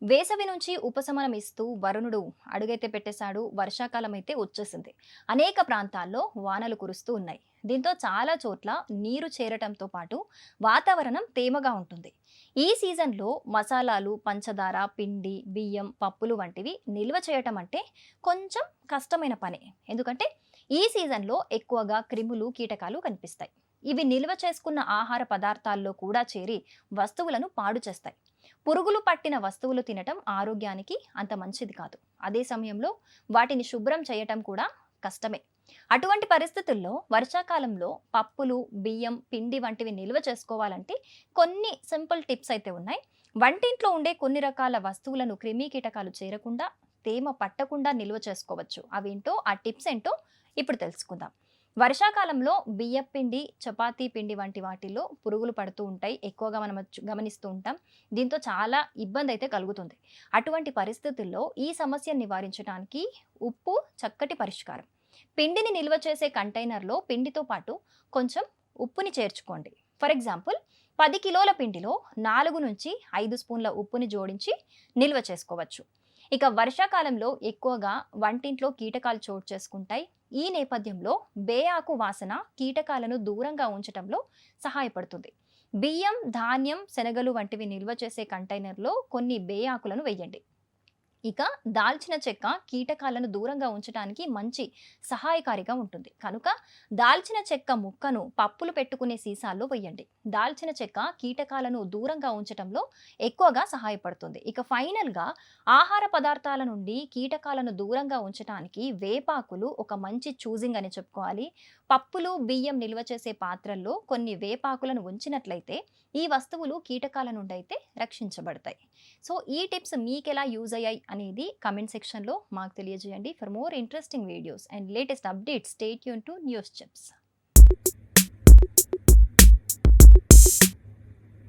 వేసవి నుంచి ఉపశమనం ఇస్తూ వరుణుడు అడుగైతే పెట్టేశాడు. వర్షాకాలం అయితే వచ్చేసింది. అనేక ప్రాంతాల్లో వానలు కురుస్తూ ఉన్నాయి. దీంతో చాలా చోట్ల నీరు చేరటంతో పాటు వాతావరణం తేమగా ఉంటుంది. ఈ సీజన్లో మసాలాలు, పంచదార, పిండి, బియ్యం, పప్పులు వంటివి నిల్వ చేయటం అంటే కొంచెం కష్టమైన పనే. ఎందుకంటే ఈ సీజన్లో ఎక్కువగా క్రిములు, కీటకాలు కనిపిస్తాయి. ఇవి నిల్వ చేసుకున్న ఆహార పదార్థాల్లో కూడా చేరి వస్తువులను పాడు చేస్తాయి. పురుగులు పట్టిన వస్తువులు తినటం ఆరోగ్యానికి అంత మంచిది కాదు. అదే సమయంలో వాటిని శుభ్రం చేయటం కూడా కష్టమే. అటువంటి పరిస్థితుల్లో వర్షాకాలంలో పప్పులు, బియ్యం, పిండి వంటివి నిల్వ చేసుకోవాలంటే కొన్ని సింపుల్ టిప్స్ అయితే ఉన్నాయి. వంటింట్లో ఉండే కొన్ని రకాల వస్తువులను క్రిమి కీటకాలు చేరకుండా, తేమ పట్టకుండా నిల్వ చేసుకోవచ్చు. అవేంటో ఆ టిప్స్ ఏంటో ఇప్పుడు తెలుసుకుందాం. వర్షాకాలంలో బియ్యపిండి, చపాతీ పిండి వంటి వాటిల్లో పురుగులు పడుతూ ఉంటాయి. ఎక్కువగా మనం గమనిస్తూ ఉంటాం. దీంతో చాలా ఇబ్బందయితే కలుగుతుంది. అటువంటి పరిస్థితుల్లో ఈ సమస్యను నివారించడానికి ఉప్పు చక్కటి పరిష్కారం. పిండిని నిల్వ చేసే కంటైనర్‌లో పిండితో పాటు కొంచెం ఉప్పుని చేర్చుకోండి. ఫర్ ఎగ్జాంపుల్ 10 కిలోల పిండిలో 4-5 స్పూన్ల ఉప్పుని జోడించి నిల్వ చేసుకోవచ్చు. ఇక వర్షాకాలంలో ఎక్కువగా వంటింట్లో కీటకాలు చోటు చేసుకుంటాయి. ఈ నేపథ్యంలో బే ఆకు వాసన కీటకాలను దూరంగా ఉంచటంలో సహాయపడుతుంది. బియ్యం, ధాన్యం, శనగలు వంటివి నిల్వ చేసే కంటైనర్‌లో కొన్ని బే ఆకులను వేయండి. ఇక దాల్చిన చెక్క కీటకాలను దూరంగా ఉంచడానికి మంచి సహాయకారిగా ఉంటుంది. కనుక దాల్చిన చెక్క ముక్కను పప్పులు పెట్టుకునే సీసాల్లో వేయండి. దాల్చిన చెక్క కీటకాలను దూరంగా ఉంచటంలో ఎక్కువగా సహాయపడుతుంది. ఇక ఫైనల్‌గా ఆహార పదార్థాల నుండి కీటకాలను దూరంగా ఉంచటానికి వేపాకులు ఒక మంచి చూజింగ్ అని చెప్పుకోవాలి. పప్పులు, బియ్యం నిల్వ చేసే పాత్రల్లో కొన్ని వేపాకులను ఉంచినట్లయితే ఈ వస్తువులు కీటకాల నుండి అయితే రక్షించబడతాయి. సో ఈ టిప్స్ మీకెలా యూజ్ అయ్యాయి అనేది కమెంట్ సెక్షన్‌లో మాకు తెలియజేయండి. For more interesting videos and latest updates stay tune to news chips.